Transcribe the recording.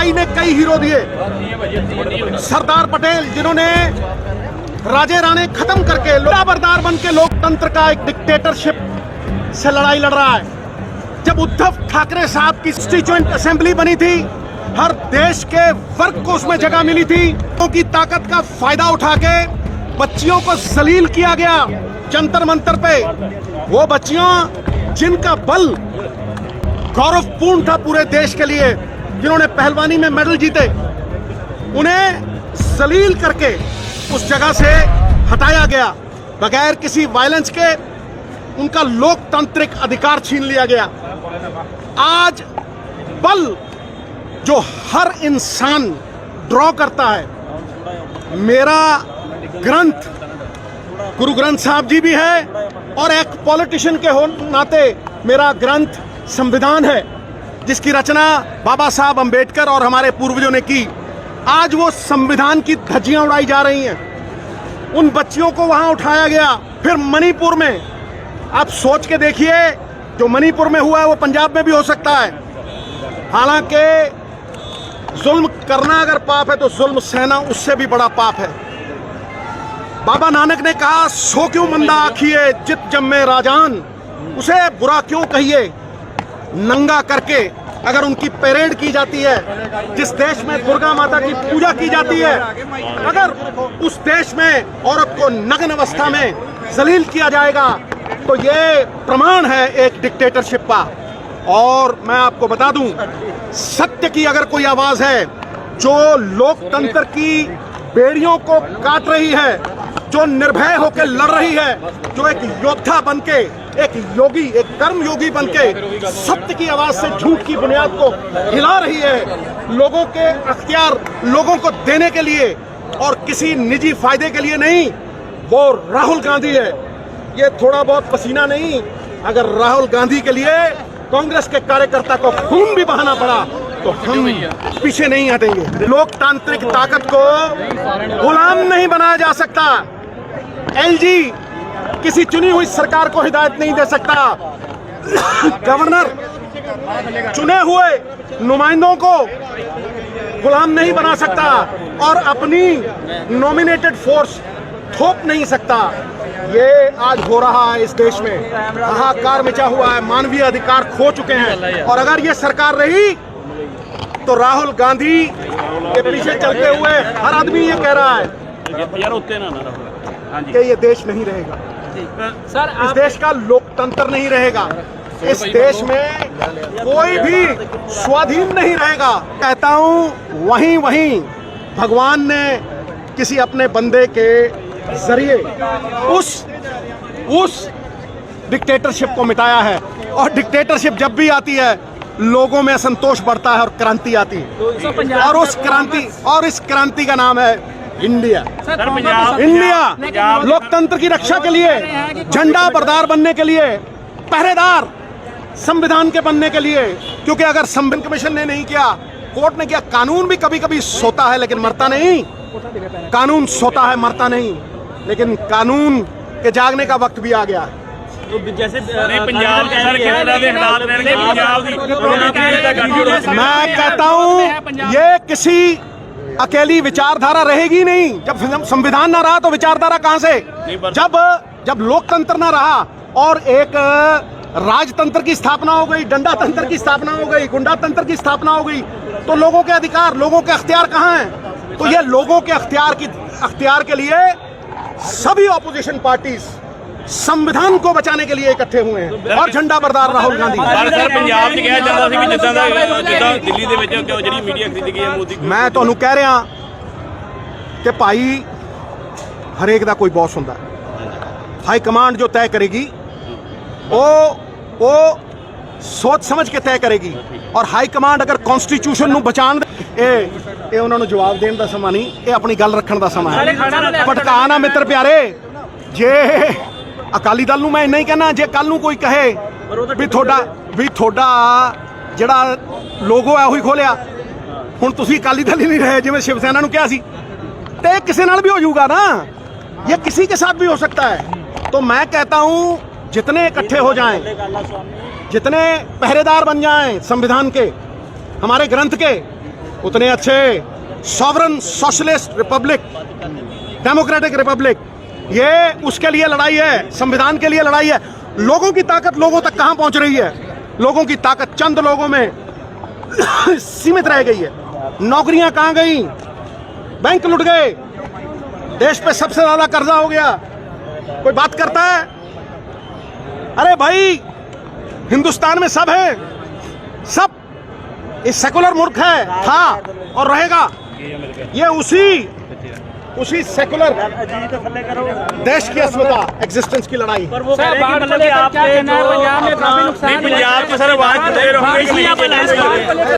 कई ने कई हीरो दिए। सरदार पटेल जिन्होंने राजे राणे खत्म करके बरदार बन के लोकतंत्र का एक डिक्टेटरशिप से लड़ाई लड़ रहा है। जब उद्धव ठाकरे साहब की कॉन्स्टिट्यूएंट असेंबली बनी थी, हर देश के वर्ग को उसमें जगह मिली थी। उनकी ताकत का फायदा उठा के बच्चियों को जलील किया गया जंतर मंतर पे। वो बच्चियां जिनका बल गौरवपूर्ण था पूरे देश के लिए, जिन्होंने पहलवानी में मेडल जीते, उन्हें जलील करके उस जगह से हटाया गया बगैर किसी वायलेंस के। उनका लोकतांत्रिक अधिकार छीन लिया गया। आज बल जो हर इंसान ड्रॉ करता है, मेरा ग्रंथ गुरु ग्रंथ साहब जी भी है और एक पॉलिटिशियन के नाते मेरा ग्रंथ संविधान है, जिसकी रचना बाबा साहब अंबेडकर और हमारे पूर्वजों ने की। आज वो संविधान की धज्जियां उड़ाई जा रही हैं। उन बच्चियों को वहां उठाया गया। फिर मणिपुर में आप सोच के देखिए, जो मणिपुर में हुआ है वो पंजाब में भी हो सकता है। हालांकि जुल्म करना अगर पाप है तो जुल्म सहना उससे भी बड़ा पाप है। बाबा नानक ने कहा, सो क्यों मंदा आखिए जित जम्मे राजान, उसे बुरा क्यों कहिए नंगा करके। अगर उनकी परेड की जाती है, जिस देश में दुर्गा माता की पूजा की जाती है, अगर उस देश में औरत को नग्न अवस्था में जलील किया जाएगा तो ये प्रमाण है एक डिक्टेटरशिप का। और मैं आपको बता दूं, सत्य की अगर कोई आवाज है जो लोकतंत्र की बेड़ियों को काट रही है, जो निर्भय होकर लड़ रही है, जो एक योद्धा बनके, एक योगी, एक कर्म योगी बनके सत्य की आवाज से झूठ की बुनियाद को हिला रही है, लोगों के अख्तियार लोगों को देने के लिए और किसी निजी फायदे के लिए नहीं, वो राहुल गांधी है। ये थोड़ा बहुत पसीना नहीं, अगर राहुल गांधी के लिए कांग्रेस के कार्यकर्ता को खून भी बहाना पड़ा तो हम पीछे नहीं हटेंगे। लोकतांत्रिक ताकत को गुलाम नहीं बनाया जा सकता। एलजी किसी चुनी हुई सरकार को हिदायत नहीं दे सकता। गवर्नर चुने हुए नुमाइंदों को गुलाम नहीं बना सकता और अपनी नॉमिनेटेड फोर्स थोप नहीं सकता। ये आज हो रहा है इस देश में, हाहाकार मचा हुआ है, मानवीय अधिकार खो चुके हैं। और अगर ये सरकार रही तो राहुल गांधी के पीछे चलते हुए हर आदमी ये कह रहा है कि ये देश नहीं रहेगा, इस देश का लोकतंत्र नहीं रहेगा, इस देश में कोई भी स्वाधीन नहीं रहेगा। कहता हूं वहीं भगवान ने किसी अपने बंदे के जरिए उस डिक्टेटरशिप को मिटाया है। और डिक्टेटरशिप जब भी आती है लोगों में असंतोष बढ़ता है और क्रांति आती है, और इस क्रांति का नाम है इंडिया। इंडिया लोकतंत्र की रक्षा के लिए, झंडा बरदार बनने के लिए, पहरेदार संविधान के बनने के लिए। क्योंकि अगर संविधान कमीशन ने नहीं किया, कोर्ट ने किया, कानून भी कभी कभी सोता है लेकिन मरता नहीं। कानून सोता है मरता नहीं, लेकिन कानून के जागने का वक्त भी आ गया है। जैसे मैं कहता हूं ये किसी अकेली विचारधारा रहेगी नहीं। जब संविधान ना रहा तो विचारधारा कहां से? जब लोकतंत्र ना रहा और एक राजतंत्र की स्थापना हो गई, डंडा तंत्र की स्थापना हो गई, गुंडा तंत्र की स्थापना हो गई, तो लोगों के अधिकार, लोगों के अख्तियार कहां हैं? तो ये लोगों के अख्तियार के लिए सभी ऑपोजिशन पार्टीज संविधान को बचाने के लिए इकट्ठे हुए हैं और झंडा बरदार राहुल गांधी। मैं ਤੁਹਾਨੂੰ ਕਹਿ ਰਿਹਾ कि भाई हरेक ਦਾ कोई बॉस ਹੁੰਦਾ है। हाई कमांड जो तय करेगी वो सोच समझ के तय करेगी। और हाई कमांड अगर कॉन्स्टिट्यूशन ਨੂੰ ਬਚਾਉਣ ਇਹ ਉਹਨਾਂ ਨੂੰ ਜਵਾਬ ਦੇਣ ਦਾ ਸਮਾਂ ਨਹੀਂ, ਇਹ ਆਪਣੀ ਗੱਲ ਰੱਖਣ ਦਾ ਸਮਾਂ ਹੈ। ਭਟਕਾ ਨਾ ਮਿੱਤਰ ਪਿਆਰੇ। ਜੇ ਅਕਾਲੀ ਦਲ ਨੂੰ ਮੈਂ ਇੰਨਾ ਹੀ ਕਹਿਣਾ, ਜੇ ਕੱਲ ਨੂੰ ਕੋਈ ਕਹੇ ਵੀ ਤੁਹਾਡਾ ਜਿਹੜਾ ਲੋਗੋ ਹੈ ਉਹੀ ਖੋਲਿਆ, ਹੁਣ ਤੁਸੀਂ ਅਕਾਲੀ ਦਲ ਹੀ ਨਹੀਂ ਰਹੇ ਜਿਵੇਂ शिव सेना ਨੂੰ ਕਿਹਾ ਸੀ, ਤੇ ਇਹ ਕਿਸੇ ਨਾਲ भी हो जाऊगा ना, ये किसी के साथ भी हो सकता है। तो मैं कहता हूं जितने इकट्ठे हो जाएं, जितने पहरेदार बन जाएं संविधान के, हमारे ग्रंथ के, उतने अच्छे sovereign socialist Republic, democratic Republic, ये उसके लिए लड़ाई है, संविधान के लिए लड़ाई है। लोगों की ताकत लोगों तक कहां पहुंच रही है? लोगों की ताकत चंद लोगों में सीमित रह गई है। नौकरियां कहां गई? बैंक लुट गए, देश पे सबसे ज्यादा कर्जा हो गया। कोई बात करता है? अरे भाई, हिंदुस्तान में सब है, सब। ये सेकुलर मुल्क है, था और रहेगा। ये उसी सेकुलर देश की अस्मिता, एग्जिस्टेंस की लड़ाई। पंजाब में सर आवाज दे रहे होंगे।